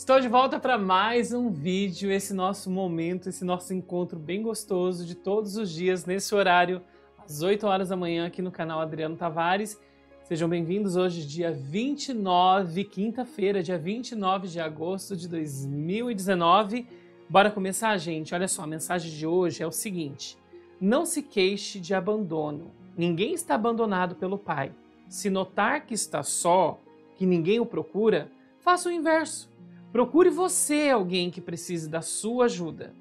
Estou de volta para mais um vídeo, esse nosso momento, esse nosso encontro bem gostoso de todos os dias, nesse horário, às 8 horas da manhã, aqui no canal Adriano Tavares. Sejam bem-vindos hoje, dia 29, quinta-feira, dia 29 de agosto de 2019. Bora começar, gente? Olha só, a mensagem de hoje é o seguinte: não se queixe de abandono. Ninguém está abandonado pelo Pai. Se notar que está só, que ninguém o procura, faça o inverso. Procure você alguém que precise da sua ajuda.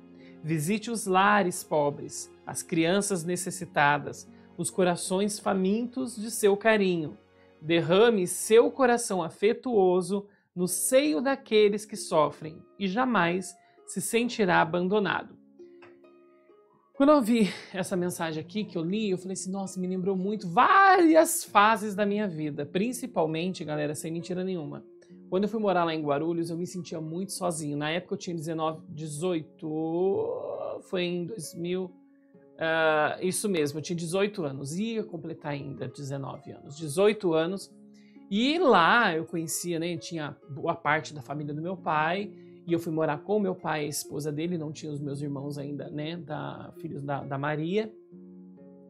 Visite os lares pobres, as crianças necessitadas, os corações famintos de seu carinho. Derrame seu coração afetuoso no seio daqueles que sofrem e jamais se sentirá abandonado. Quando eu vi essa mensagem aqui que eu li, eu falei assim, nossa, me lembrou muito várias fases da minha vida, principalmente, galera, sem mentira nenhuma. Quando eu fui morar lá em Guarulhos, eu me sentia muito sozinho. Na época eu tinha 18, foi em 2000, isso mesmo, eu tinha 18 anos, ia completar ainda 19 anos, 18 anos. E lá eu conhecia, né, tinha boa parte da família do meu pai, e eu fui morar com meu pai e a esposa dele, não tinha os meus irmãos ainda, né, filhos da Maria.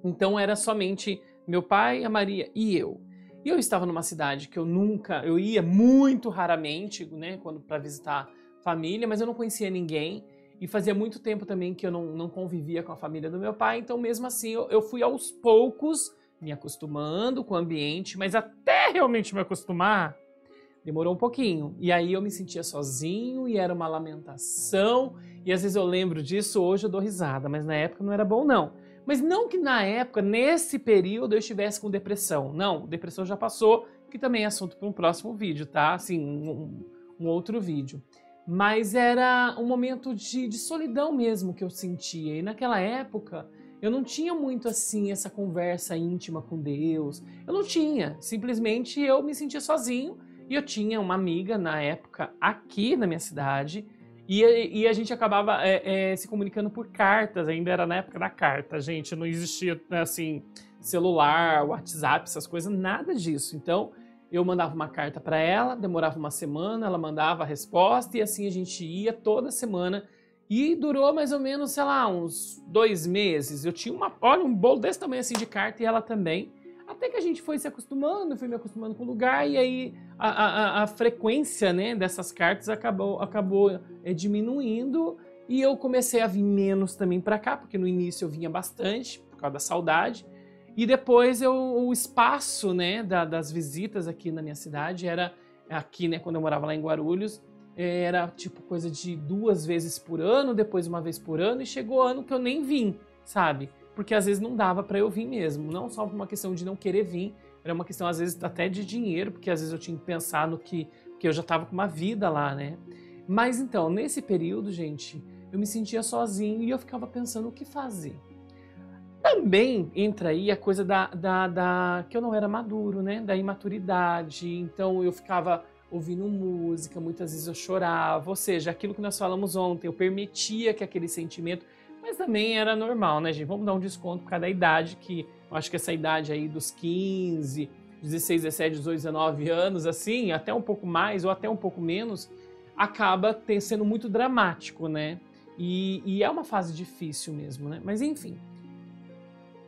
Então era somente meu pai, a Maria e eu. E eu estava numa cidade que eu ia muito raramente, né, para visitar família, mas eu não conhecia ninguém. E fazia muito tempo também que eu não convivia com a família do meu pai, então mesmo assim eu fui aos poucos me acostumando com o ambiente, mas até realmente me acostumar, demorou um pouquinho. E aí eu me sentia sozinho e era uma lamentação, e às vezes eu lembro disso, hoje eu dou risada, mas na época não era bom não. Mas não que na época, nesse período, eu estivesse com depressão. Não, depressão já passou, que também é assunto para um próximo vídeo, tá? Assim, um outro vídeo. Mas era um momento de solidão mesmo que eu sentia. E naquela época, eu não tinha muito assim essa conversa íntima com Deus. Eu não tinha. Simplesmente eu me sentia sozinho. E eu tinha uma amiga na época aqui na minha cidade. E a gente acabava se comunicando por cartas, ainda era na época da carta, gente, não existia assim, celular, WhatsApp, essas coisas, nada disso. Então, eu mandava uma carta para ela, demorava uma semana, ela mandava a resposta e assim a gente ia toda semana. E durou mais ou menos, sei lá, uns 2 meses. Eu tinha um bolo desse tamanho assim de carta e ela também. Até que a gente foi se acostumando, fui me acostumando com o lugar e aí a frequência, né, dessas cartas acabou diminuindo e eu comecei a vir menos também para cá, porque no início eu vinha bastante por causa da saudade e depois o espaço, né, das visitas aqui na minha cidade era aqui, né, quando eu morava lá em Guarulhos, era tipo coisa de 2 vezes por ano, depois uma vez por ano e chegou ano que eu nem vim, sabe? Porque às vezes não dava para eu vir mesmo, não só por uma questão de não querer vir, era uma questão às vezes até de dinheiro, porque às vezes eu tinha que pensar no que eu já estava com uma vida lá, né? Mas então, nesse período, gente, eu me sentia sozinho e eu ficava pensando o que fazer. Também entra aí a coisa que eu não era maduro, né? Da imaturidade, então eu ficava ouvindo música, muitas vezes eu chorava, ou seja, aquilo que nós falamos ontem, eu permitia que aquele sentimento... Mas também era normal, né, gente? Vamos dar um desconto por causa da idade, que eu acho que essa idade aí dos 15, 16, 17, 18, 19 anos, assim, até um pouco mais ou até um pouco menos, acaba sendo muito dramático, né? E é uma fase difícil mesmo, né? Mas enfim.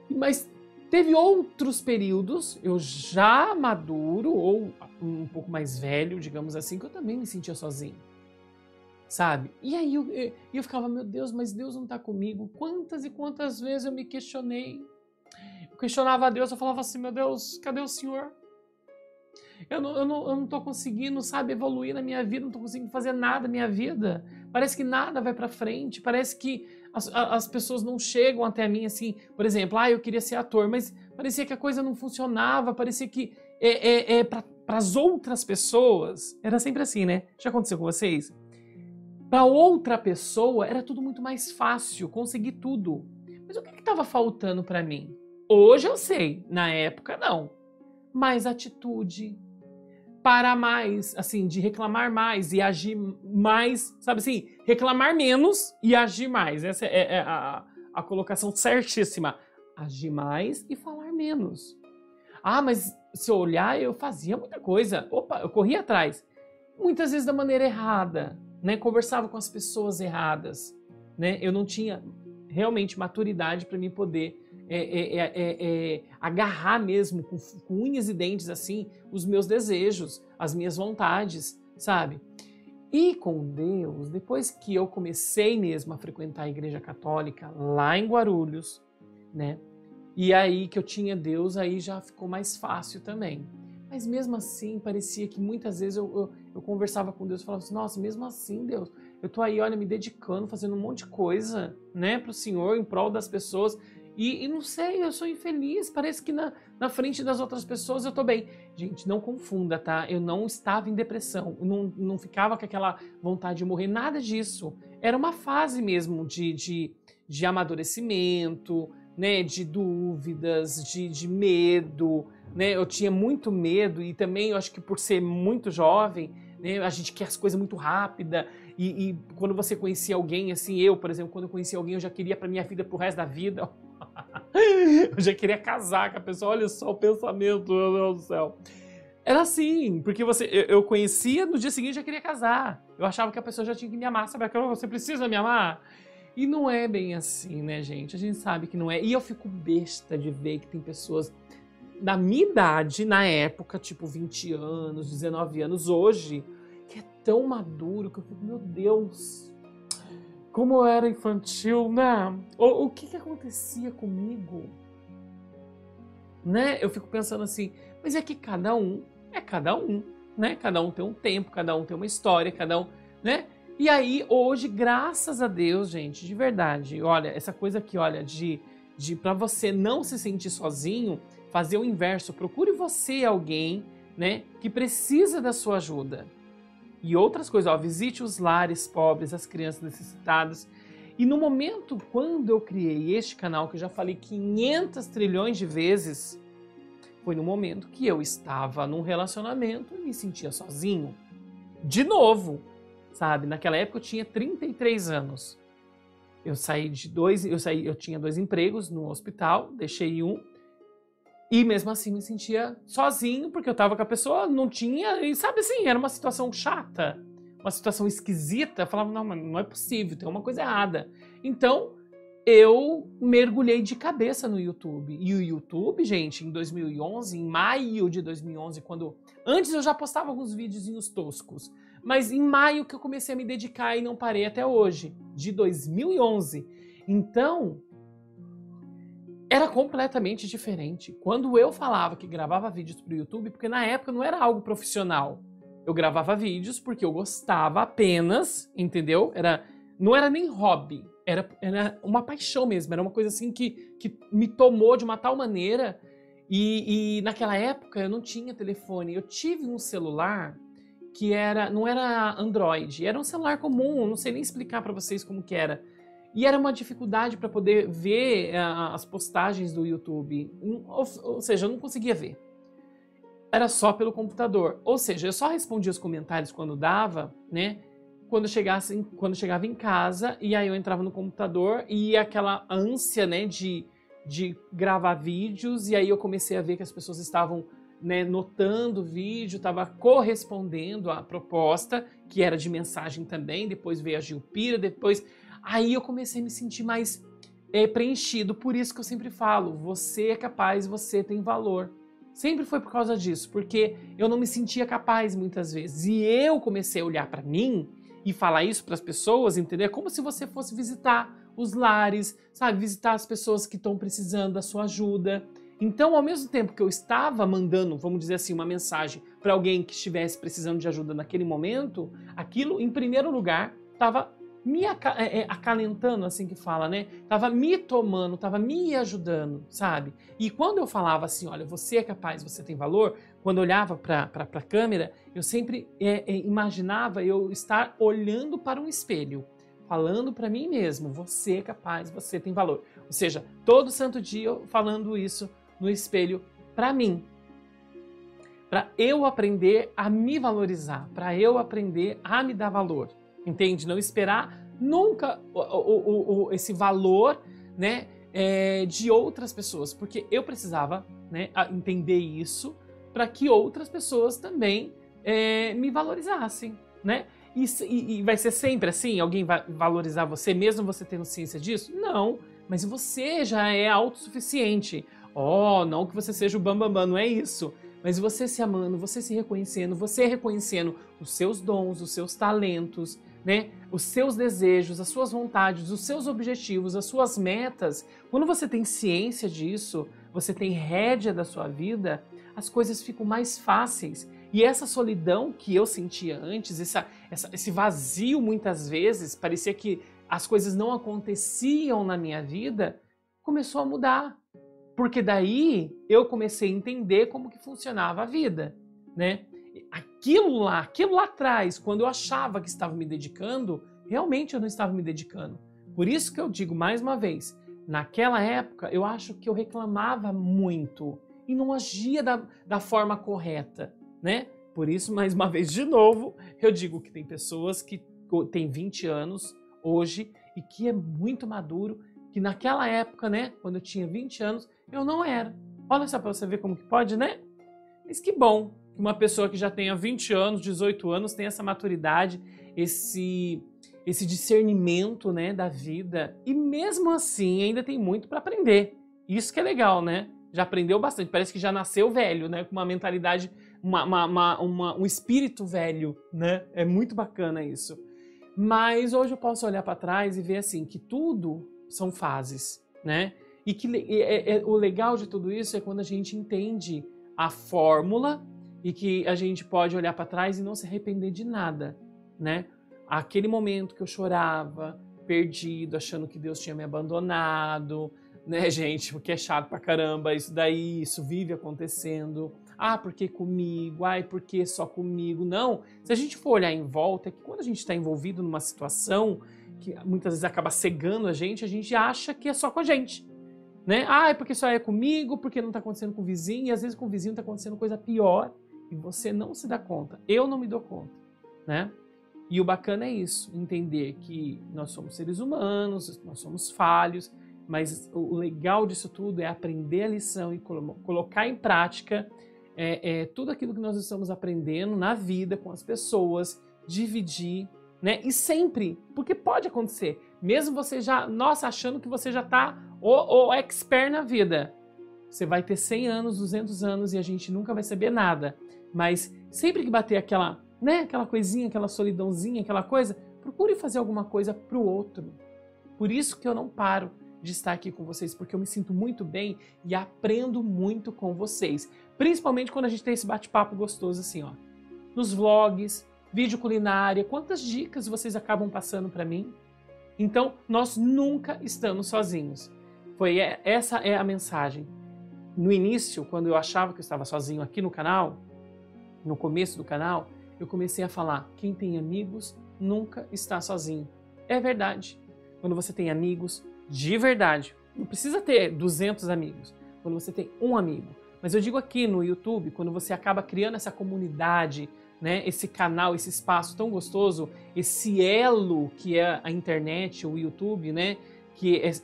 Mas teve outros períodos, eu já maduro ou um pouco mais velho, digamos assim, que eu também me sentia sozinho. Sabe? E aí eu ficava, meu Deus, mas Deus não tá comigo. Quantas e quantas vezes eu me questionei. Eu questionava a Deus, eu falava assim, meu Deus, cadê o Senhor? Eu não tô conseguindo, sabe, evoluir na minha vida, não tô conseguindo fazer nada na minha vida. Parece que nada vai pra frente, parece que as pessoas não chegam até mim assim. Por exemplo, eu queria ser ator, mas parecia que a coisa não funcionava, parecia que para as outras pessoas, era sempre assim, né? Já aconteceu com vocês? Para outra pessoa era tudo muito mais fácil, conseguir tudo. Mas o que estava faltando para mim? Hoje eu sei, na época não. Mais atitude, para mais, assim, de reclamar mais e agir mais, sabe assim, reclamar menos e agir mais. Essa é a colocação certíssima. Agir mais e falar menos. Mas se eu olhar, eu fazia muita coisa. Opa, eu corria atrás. muitas vezes da maneira errada, né? Conversava com as pessoas erradas, né? Eu não tinha realmente maturidade para me poder agarrar mesmo com unhas e dentes assim os meus desejos, as minhas vontades, sabe? E com Deus, depois que eu comecei mesmo a frequentar a igreja católica lá em Guarulhos, né? E aí que eu tinha Deus, aí já ficou mais fácil também. Mas mesmo assim, parecia que muitas vezes eu conversava com Deus e falava assim, nossa, mesmo assim, Deus, eu tô aí, olha, me dedicando, fazendo um monte de coisa, né, pro Senhor, em prol das pessoas, e não sei, eu sou infeliz, parece que na frente das outras pessoas eu tô bem. Gente, não confunda, tá? Eu não estava em depressão, eu não ficava com aquela vontade de morrer, nada disso. Era uma fase mesmo de amadurecimento, né, de dúvidas, de medo, né? Eu tinha muito medo e também eu acho que por ser muito jovem, né, a gente quer as coisas muito rápida e quando você conhecia alguém, assim, eu, por exemplo, quando eu conhecia alguém, eu já queria para minha vida, pro resto da vida. Eu já queria casar com a pessoa, olha só o pensamento, meu Deus do céu. Era assim, porque eu conhecia, no dia seguinte já queria casar. Eu achava que a pessoa já tinha que me amar, sabe aquela, você precisa me amar? E não é bem assim, né, gente? A gente sabe que não é. E eu fico besta de ver que tem pessoas da minha idade, na época, tipo 20 anos, 19 anos, hoje, que é tão maduro que eu fico, meu Deus, como eu era infantil, né? O que acontecia comigo? Né? Eu fico pensando assim, mas é que cada um é cada um, né? Cada um tem um tempo, cada um tem uma história, cada um, né? E aí, hoje, graças a Deus, gente, de verdade, olha, essa coisa aqui, olha, de para você não se sentir sozinho, fazer o inverso, procure você alguém, né, que precisa da sua ajuda. E outras coisas, ó, visite os lares pobres, as crianças necessitadas. E no momento, quando eu criei este canal, que eu já falei 500 trilhões de vezes, foi no momento que eu estava num relacionamento e me sentia sozinho. De novo, sabe? Naquela época eu tinha 33 anos. Eu tinha 2 empregos no hospital, deixei um, e mesmo assim me sentia sozinho, porque eu tava com a pessoa, não tinha, e sabe assim, era uma situação chata, uma situação esquisita. Eu falava, não, mas não é possível, tem uma coisa errada. Então, eu mergulhei de cabeça no YouTube. E o YouTube, gente, em 2011, em maio de 2011, antes eu já postava alguns videozinhos toscos, mas em maio que eu comecei a me dedicar e não parei até hoje, de 2011. Então, era completamente diferente. Quando eu falava que gravava vídeos para o YouTube, porque na época não era algo profissional. Eu gravava vídeos porque eu gostava apenas, entendeu? Não era nem hobby, era uma paixão mesmo, era uma coisa assim que me tomou de uma tal maneira. E naquela época eu não tinha telefone, eu tive um celular que não era Android, era um celular comum, não sei nem explicar para vocês como que era. E era uma dificuldade para poder ver as postagens do YouTube. Ou seja, eu não conseguia ver. Era só pelo computador. Ou seja, eu só respondia os comentários quando dava, né? Quando chegava em casa, e aí eu entrava no computador e aquela ânsia, né, de gravar vídeos, e aí eu comecei a ver que as pessoas estavam, né, notando o vídeo, estava correspondendo à proposta, que era de mensagem também, depois veio a Gilpira, depois... Aí eu comecei a me sentir mais preenchido. Por isso que eu sempre falo, você é capaz, você tem valor. Sempre foi por causa disso, porque eu não me sentia capaz muitas vezes. E eu comecei a olhar para mim e falar isso para as pessoas, entendeu? É como se você fosse visitar os lares, sabe? Visitar as pessoas que estão precisando da sua ajuda. Então, ao mesmo tempo que eu estava mandando, vamos dizer assim, uma mensagem para alguém que estivesse precisando de ajuda naquele momento, aquilo, em primeiro lugar, estava me acalentando, assim que fala, né? Tava me tomando, tava me ajudando, sabe? E quando eu falava assim, olha, você é capaz, você tem valor, quando eu olhava para a câmera, eu sempre imaginava eu estar olhando para um espelho, falando para mim mesmo, você é capaz, você tem valor. Ou seja, todo santo dia eu falando isso no espelho para mim. Para eu aprender a me valorizar, para eu aprender a me dar valor. Entende? Não esperar nunca esse valor, né, de outras pessoas, porque eu precisava, né, entender isso para que outras pessoas também me valorizassem, né? E vai ser sempre assim? Alguém vai valorizar você, mesmo você tendo ciência disso? Não, mas você já é autossuficiente. Oh, não que você seja o bambambam, não é isso. Mas você se amando, você se reconhecendo, você reconhecendo os seus dons, os seus talentos, né? Os seus desejos, as suas vontades, os seus objetivos, as suas metas. Quando você tem ciência disso, você tem rédea da sua vida, as coisas ficam mais fáceis. E essa solidão que eu sentia antes, esse vazio muitas vezes, parecia que as coisas não aconteciam na minha vida, começou a mudar. Porque daí eu comecei a entender como que funcionava a vida, né? Aquilo lá atrás, quando eu achava que estava me dedicando, realmente eu não estava me dedicando. Por isso que eu digo mais uma vez, naquela época eu acho que eu reclamava muito e não agia da forma correta, né? Por isso, mais uma vez, de novo, eu digo que tem pessoas que têm 20 anos hoje e que é muito maduro, que naquela época, né, quando eu tinha 20 anos, eu não era. Olha só para você ver como que pode, né? Mas que bom que uma pessoa que já tenha 20 anos, 18 anos, tenha essa maturidade, esse discernimento, né, da vida. E mesmo assim, ainda tem muito para aprender. Isso que é legal, né? Já aprendeu bastante. Parece que já nasceu velho, né? Com uma mentalidade, um espírito velho, né? É muito bacana isso. Mas hoje eu posso olhar para trás e ver assim que tudo são fases, né? E que o legal de tudo isso é quando a gente entende a fórmula e que a gente pode olhar para trás e não se arrepender de nada, né? Aquele momento que eu chorava, perdido, achando que Deus tinha me abandonado, né, gente? Porque é chato pra caramba isso daí, isso vive acontecendo. Ah, porque comigo? Ai, porque só comigo? Não. Se a gente for olhar em volta, é que quando a gente está envolvido numa situação que muitas vezes acaba cegando a gente acha que é só com a gente, né? Ah, é porque só é comigo, porque não está acontecendo com o vizinho, e às vezes com o vizinho está acontecendo coisa pior e você não se dá conta. Eu não me dou conta, né? E o bacana é isso, entender que nós somos seres humanos, nós somos falhos, mas o legal disso tudo é aprender a lição e colocar em prática tudo aquilo que nós estamos aprendendo na vida, com as pessoas, dividir, né? E sempre, porque pode acontecer, mesmo você já, nossa, achando que você já está o expert na vida, você vai ter 100 anos, 200 anos e a gente nunca vai saber nada, mas sempre que bater aquela, né, aquela coisinha, aquela solidãozinha, aquela coisa, procure fazer alguma coisa para o outro. Por isso que eu não paro de estar aqui com vocês, porque eu me sinto muito bem e aprendo muito com vocês. Principalmente quando a gente tem esse bate-papo gostoso assim, ó. Nos vlogs, vídeo culinária, quantas dicas vocês acabam passando para mim? Então, nós nunca estamos sozinhos. Essa é a mensagem. No início, quando eu achava que eu estava sozinho aqui no canal, no começo do canal, eu comecei a falar, quem tem amigos nunca está sozinho. É verdade. Quando você tem amigos de verdade, não precisa ter 200 amigos, quando você tem um amigo. Mas eu digo aqui no YouTube, quando você acaba criando essa comunidade, né, esse canal, esse espaço tão gostoso, esse elo que é a internet, o YouTube, né,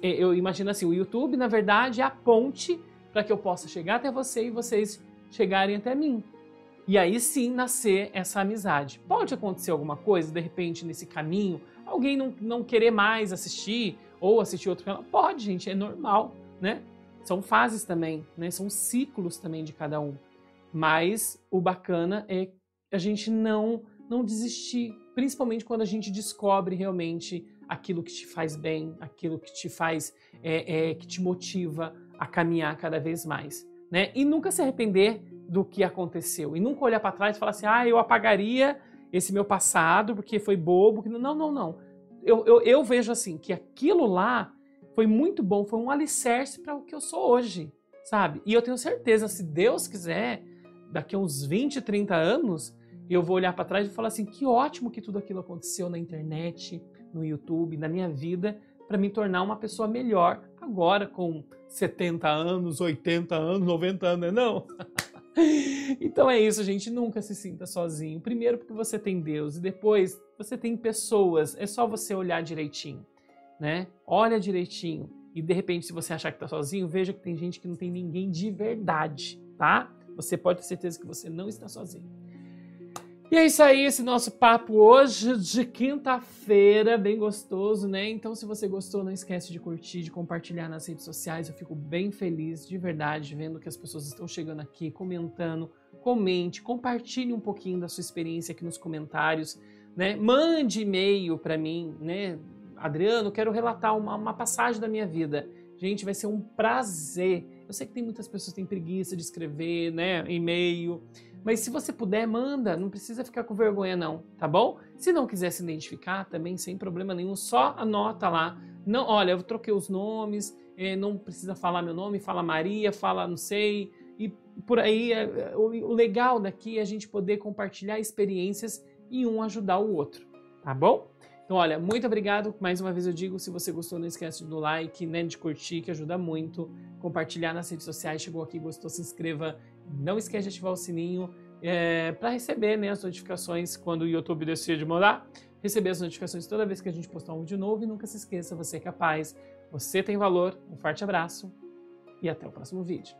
eu imagino assim, o YouTube, na verdade, é a ponte para que eu possa chegar até você e vocês chegarem até mim. E aí sim nascer essa amizade. Pode acontecer alguma coisa, de repente, nesse caminho, alguém não querer mais assistir ou assistir outro canal? Pode, gente, é normal, né? São fases também, né? São ciclos também de cada um. Mas o bacana é a gente não desistir, principalmente quando a gente descobre realmente aquilo que te faz bem, aquilo que te faz, que te motiva a caminhar cada vez mais, né? E nunca se arrepender do que aconteceu. E nunca olhar para trás e falar assim, eu apagaria esse meu passado porque foi bobo. Não. Eu vejo assim, que aquilo lá foi muito bom, foi um alicerce para o que eu sou hoje, sabe? E eu tenho certeza, se Deus quiser, daqui a uns 20, 30 anos, eu vou olhar para trás e falar assim, que ótimo que tudo aquilo aconteceu na internet, no YouTube, na minha vida, para me tornar uma pessoa melhor agora com 70 anos, 80 anos, 90 anos, não? Então é isso, gente, nunca se sinta sozinho. Primeiro porque você tem Deus e depois você tem pessoas, é só você olhar direitinho, né? Olha direitinho e de repente se você achar que tá sozinho, veja que tem gente que não tem ninguém de verdade, tá? Você pode ter certeza que você não está sozinho. E é isso aí, esse nosso papo hoje de quinta-feira, bem gostoso, né? Então, se você gostou, não esquece de curtir, de compartilhar nas redes sociais. Eu fico bem feliz, de verdade, vendo que as pessoas estão chegando aqui, comentando. Comente, compartilhe um pouquinho da sua experiência aqui nos comentários, né? Mande e-mail para mim, né? Adriano, quero relatar uma passagem da minha vida. Gente, vai ser um prazer. Eu sei que tem muitas pessoas que têm preguiça de escrever, né? E-mail. Mas se você puder, manda, não precisa ficar com vergonha não, tá bom? Se não quiser se identificar, também sem problema nenhum, só anota lá. Não, olha, eu troquei os nomes, não precisa falar meu nome, fala Maria, fala não sei, e por aí. O legal daqui é a gente poder compartilhar experiências e um ajudar o outro, tá bom? Então, olha, muito obrigado. Mais uma vez eu digo, se você gostou, não esquece do like, né, de curtir, que ajuda muito. Compartilhar nas redes sociais, chegou aqui, gostou, se inscreva. Não esquece de ativar o sininho para receber, né, as notificações quando o YouTube decide mudar. Receber as notificações toda vez que a gente postar um vídeo novo. E nunca se esqueça, você é capaz, você tem valor. Um forte abraço e até o próximo vídeo.